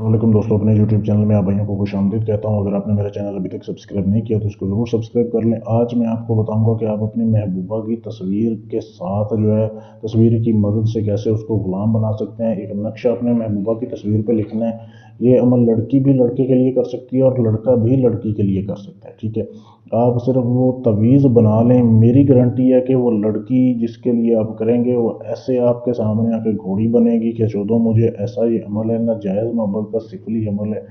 वालेकुम दोस्तों, अपने यूट्यूब चैनल में आप भाइयों को खुश आमदीद कहता हूं। अगर आपने मेरा चैनल अभी तक सब्सक्राइब नहीं किया तो इसको ज़रूर सब्सक्राइब कर लें। आज मैं आपको बताऊंगा कि आप अपनी महबूबा की तस्वीर के साथ जो है तस्वीर की मदद से कैसे उसको गुलाम बना सकते हैं। एक नक्शा अपने महबूबा की तस्वीर पर लिखना है। ये अमल लड़की भी लड़के के लिए कर सकती है और लड़का भी लड़की के लिए कर सकता है। ठीक है, आप सिर्फ वो तवीज़ बना लें, मेरी गारंटी है कि वो लड़की जिसके लिए आप करेंगे वो ऐसे आपके सामने आके घोड़ी बनेगी कि चौदह मुझे ऐसा ये अमल है, ना जायज़ मोहब्बत का सिफली अमल है।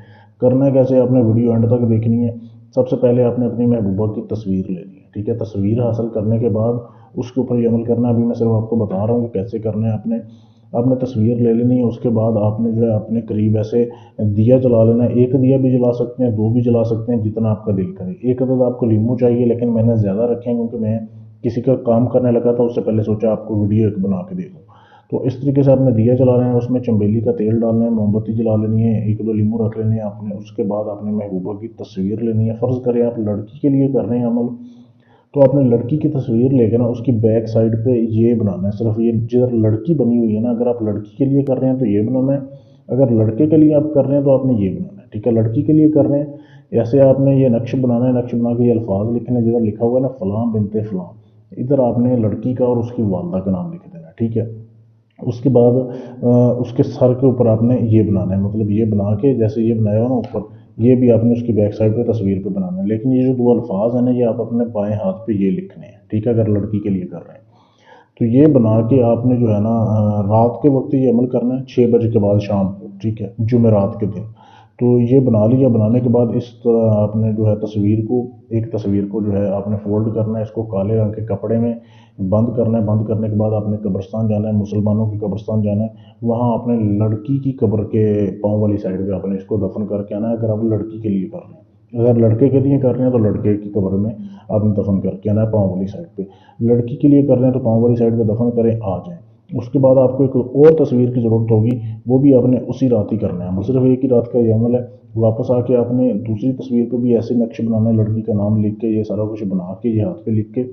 करना कैसे, आपने वीडियो एंड तक देखनी है। सबसे पहले आपने अपनी महबूबा की तस्वीर लेनी है। ठीक है, तस्वीर हासिल करने के बाद उसके ऊपर ये अमल करना है। अभी मैं सिर्फ आपको बता रहा हूँ कि कैसे करना है। आपने तस्वीर ले लेनी है। उसके बाद आपने जो है अपने करीब ऐसे दिया जला लेना है। एक दिया भी जला सकते हैं, दो भी जला सकते हैं, जितना आपका दिल करे। एक अदद आपको लीमू चाहिए, लेकिन मैंने ज़्यादा रखे हैं क्योंकि मैं किसी का काम करने लगा था, उससे पहले सोचा आपको वीडियो एक बना के दे दूँ। तो इस तरीके से आपने दिया जला लेना है, उसमें चंबेली का तेल डालना है, मोमबत्ती जला लेनी है, एक दो लीमू रख लेने हैं आपने। उसके बाद आपने महबूबा की तस्वीर लेनी है। फ़र्ज़ करें आप लड़की के लिए कर रहे हैं अमल, तो आपने लड़की की तस्वीर लेकर ना उसकी बैक साइड पे ये बनाना है। सिर्फ ये जिधर लड़की बनी हुई है ना, अगर आप लड़की के लिए कर रहे हैं तो ये बनाना है। अगर लड़के के लिए आप कर रहे हैं तो आपने ये बनाना है। ठीक है, लड़की के लिए कर रहे हैं ऐसे आपने ये नक्श बनाना है। नक्श बना के ये अल्फाज लिखने हैं। जिधर लिखा हुआ है ना फ़लाँ बिनते फ़लाँ, इधर आपने लड़की का और उसकी वालदा का नाम लिख देना है। ठीक है, उसके बाद उसके सर के ऊपर आपने ये बनाना है, मतलब ये बना के जैसे ये बनाया हो ना ऊपर, ये भी आपने उसकी बैक साइड पे तस्वीर पे बनाना है। लेकिन ये जो दो अल्फाज है ना, ये आप अपने बाएं हाथ पे ये लिखने हैं। ठीक है, अगर लड़की के लिए कर रहे हैं तो ये बना के आपने जो है ना रात के वक्त ये अमल करना है, 6 बजे के बाद शाम को। ठीक है, जुमेरात के दिन। तो ये बना लिया। बनाने के बाद इस तरह आपने जो है एक तस्वीर को जो है आपने फोल्ड करना है। इसको काले रंग के कपड़े में बंद करना है। बंद करने के बाद आपने कब्रिस्तान जाना है, मुसलमानों की कब्रिस्तान जाना है। वहाँ आपने लड़की की कब्र के पाँव वाली साइड पे आपने इसको दफन करके आना है, अगर आप लड़की के लिए कर रहे हैं। अगर लड़के के लिए कर रहे हैं तो लड़के की कब्र में आपने दफन करके आना है, पाँव वाली साइड पे। लड़की के लिए कर रहे हैं तो पाँव वाली साइड पे दफन करें, आ जाएं। उसके बाद आपको एक और तस्वीर की ज़रूरत होगी, वो भी आपने उसी रात ही करना है। सिर्फ एक ही रात का ये अमल है। वापस आके आपने दूसरी तस्वीर पे भी ऐसे नक्श बनाना है, लड़की का नाम लिख के, ये सारा कुछ बना के, ये हाथ पे लिख के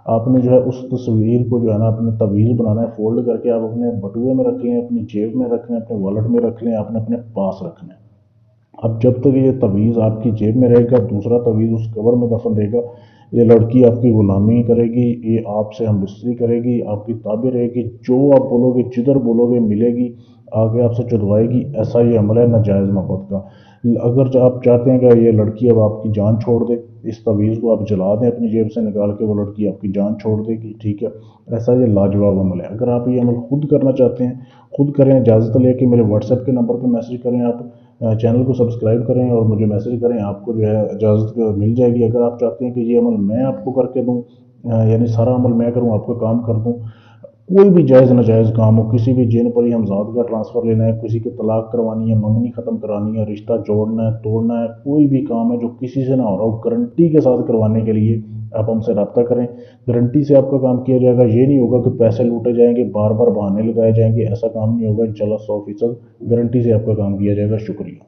आपने जो है उस तस्वीर को जो है ना अपने तवीज़ बनाना है। फोल्ड करके आप अपने बटुए में रख लें, अपनी जेब में रख लें, अपने वॉलेट में रख लें, आपने अपने पास रखना है। अब जब तक ये तवीज़ आपकी जेब में रहेगा, दूसरा तवीज़ उस कवर में दफन रहेगा, ये लड़की आपकी गुलामी करेगी, ये आपसे हमबिस्तरी करेगी, आपकी ताबे रहेगी। जो आप बोलोगे, जिधर बोलोगे मिलेगी, आगे आपसे चुदवाएगी। ऐसा ये अमल है नाजायज़ मोहब्बत का। अगर जो आप चाहते हैं कि ये लड़की अब आपकी जान छोड़ दे, इस तवीज़ को आप जला दें अपनी जेब से निकाल के, वो लड़की आपकी जान छोड़ देगी। ठीक है, ऐसा ये लाजवाब अमल है। अगर आप ये अमल खुद करना चाहते हैं, खुद करें। इजाज़त लेके मेरे व्हाट्सएप के नंबर पर मैसेज करें। आप चैनल को सब्सक्राइब करें और मुझे मैसेज करें, आपको जो है इजाज़त मिल जाएगी। अगर आप चाहते हैं कि ये अमल मैं आपको करके दूँ, यानी सारा अमल मैं करूँ, आपका काम कर दूँ, कोई भी जायज़ नाजायज़ काम हो, किसी भी जिन पर हमजाद का ट्रांसफ़र लेना है, किसी की तलाक करवानी है, मंगनी ख़त्म करानी है, रिश्ता जोड़ना है, तोड़ना है, कोई भी काम है जो किसी से ना हो रहा हो, गारंटी के साथ करवाने के लिए आप हमसे रब्ता करें। गारंटी से आपका काम किया जाएगा। ये नहीं होगा कि पैसे लूटे जाएंगे, बार बार बहाने लगाए जाएंगे, ऐसा काम नहीं होगा। इंशाल्लाह 100% गारंटी से आपका काम किया जाएगा। शुक्रिया।